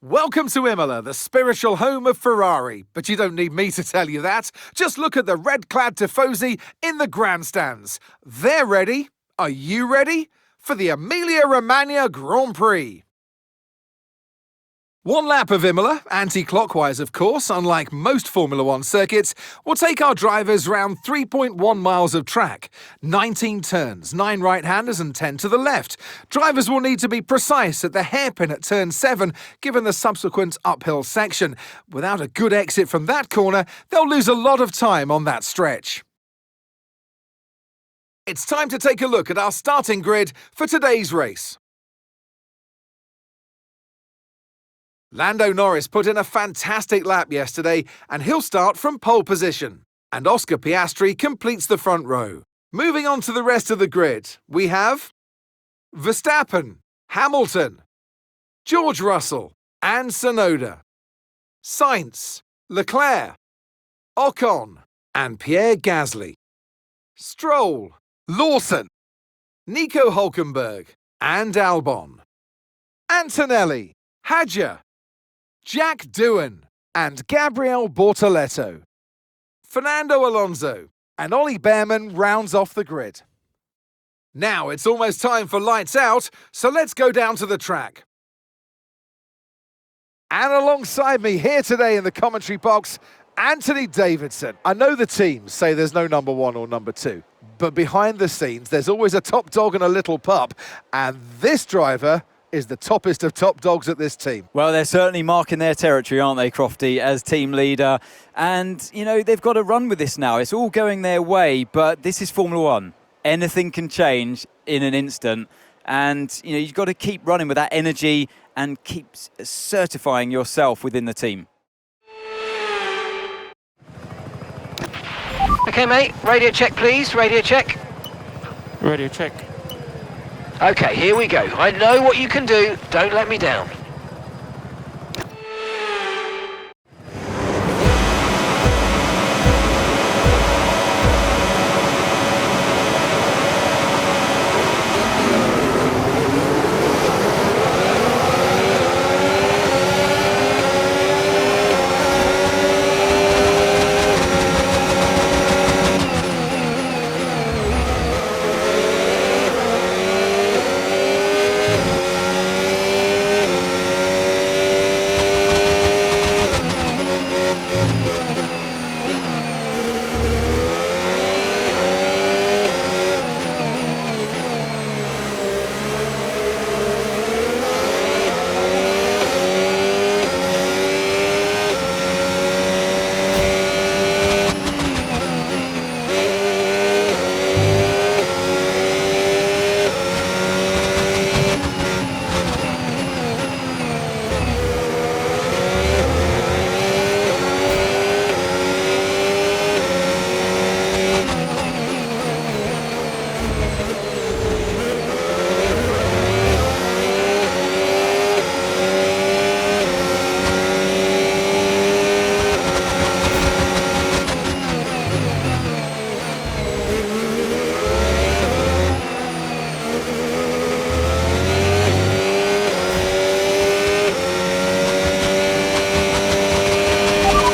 Welcome to Imola, the spiritual home of Ferrari. But you don't need me to tell you that. Just look at the red-clad Tifosi in the grandstands. They're ready. Are you ready? For the Emilia-Romagna Grand Prix. One lap of Imola, anti-clockwise of course, unlike most Formula One circuits, will take our drivers round 3.1 miles of track, 19 turns, 9 right-handers and 10 to the left. Drivers will need to be precise at the hairpin at turn 7, given the subsequent uphill section. Without a good exit from that corner, they'll lose a lot of time on that stretch. It's time to take a look at our starting grid for today's race. Lando Norris put in a fantastic lap yesterday and he'll start from pole position. And Oscar Piastri completes the front row. Moving on to the rest of the grid, we have Verstappen, Hamilton, George Russell and Tsunoda, Sainz, Leclerc, Ocon and Pierre Gasly, Stroll, Lawson, Nico Hülkenberg and Albon, Antonelli, Hadjar, Jack Doohan and Gabriel Bortoleto, Fernando Alonso and Ollie Bearman rounds off the grid. Now it's almost time for lights out, so let's go down to the track. And alongside me here today in the commentary box, Anthony Davidson. I know the teams say there's no number 1 or number 2, but behind the scenes there's always a top dog and a little pup, and this driver is the toppest of top dogs at this team. Well, they're certainly marking their territory, aren't they, Crofty, as team leader? And, you know, they've got to run with this now. It's all going their way, but this is Formula One. Anything can change in an instant. And, you know, you've got to keep running with that energy and keep certifying yourself within the team. Okay, mate. Radio check, please. Radio check. Radio check. Okay, here we go. I know what you can do. Don't let me down.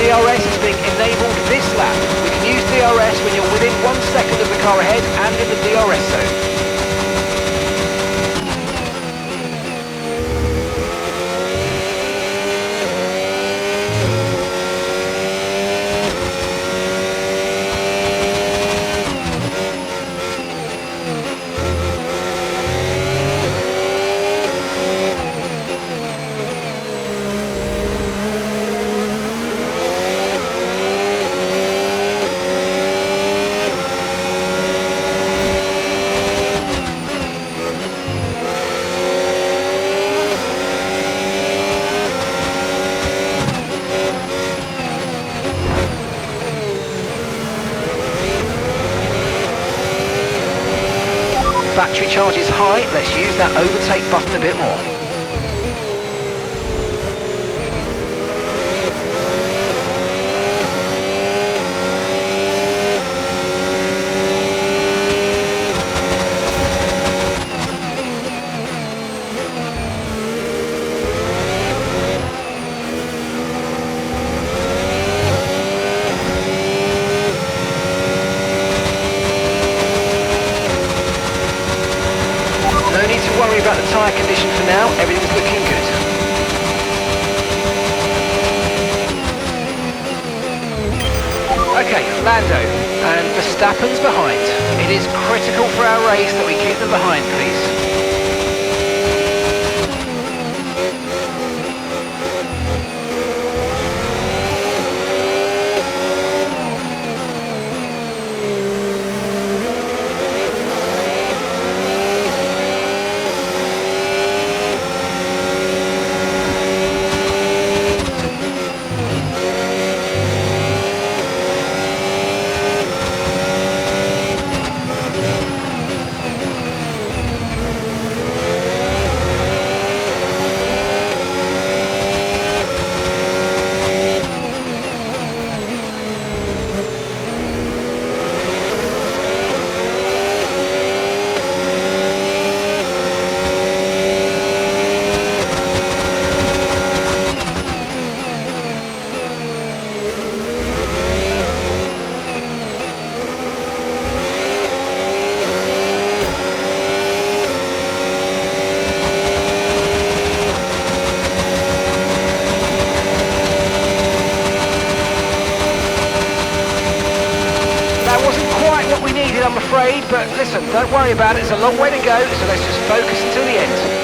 DRS is being enabled this lap. We can use DRS when you're within 1 second of the car ahead and in the DRS zone. Battery charge is high, let's use that overtake button a bit more. tyre condition for now. Everything's looking good. Okay, Lando, and Verstappen's behind. It is critical for our race that we keep them behind, please. I'm afraid, but listen, don't worry about it, it's a long way to go, so let's just focus until the end.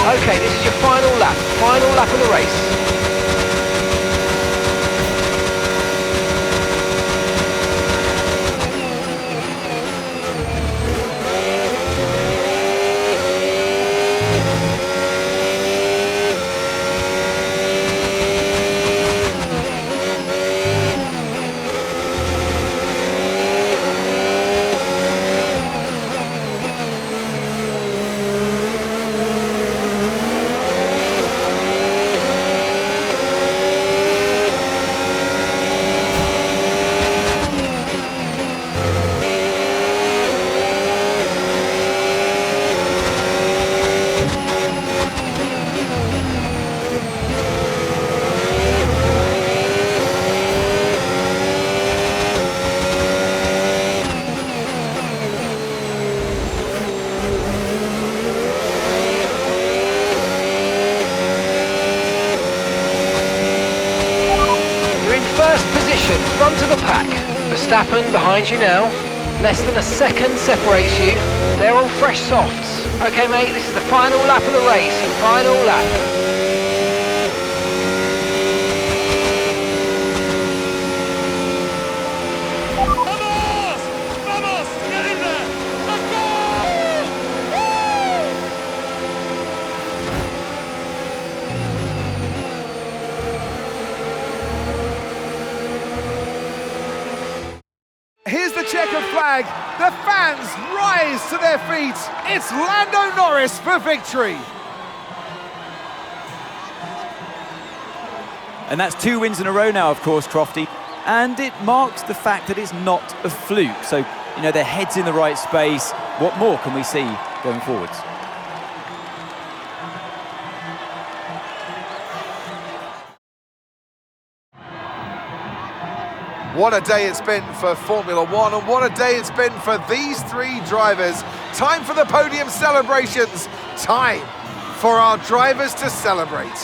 Okay, this is your final lap of the race. Front of the pack. Verstappen behind you now. Less than a second separates you. They're all fresh softs. Okay, mate, this is the final lap of the race. The final lap. Here's the checkered flag. The fans rise to their feet. It's Lando Norris for victory. And that's 2 wins in a row now, of course, Crofty. And it marks the fact that it's not a fluke. So, you know, their head's in the right space. What more can we see going forwards? What a day it's been for Formula One, and what a day it's been for these 3 drivers. Time for the podium celebrations. Time for our drivers to celebrate.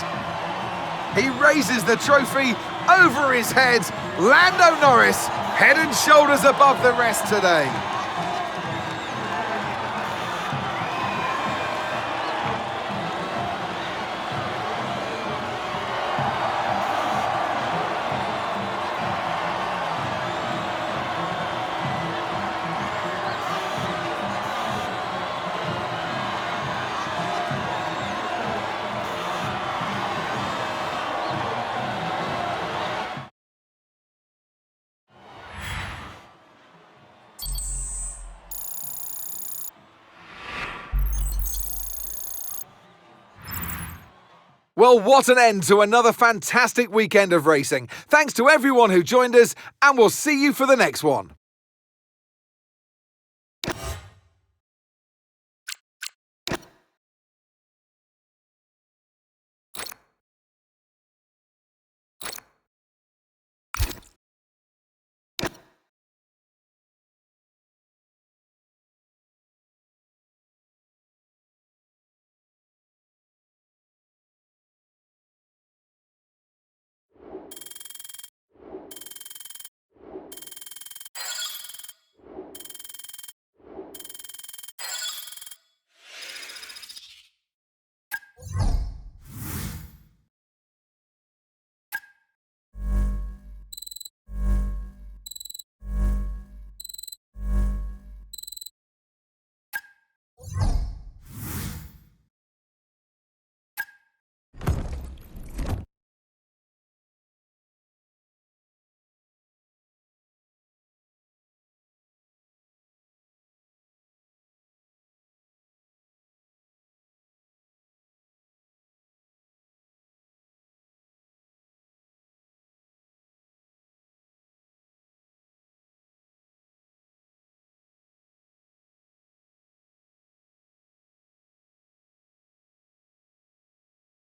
He raises the trophy over his head. Lando Norris Head and shoulders above the rest today. Well, what an end to another fantastic weekend of racing. Thanks to everyone who joined us, and we'll see you for the next one.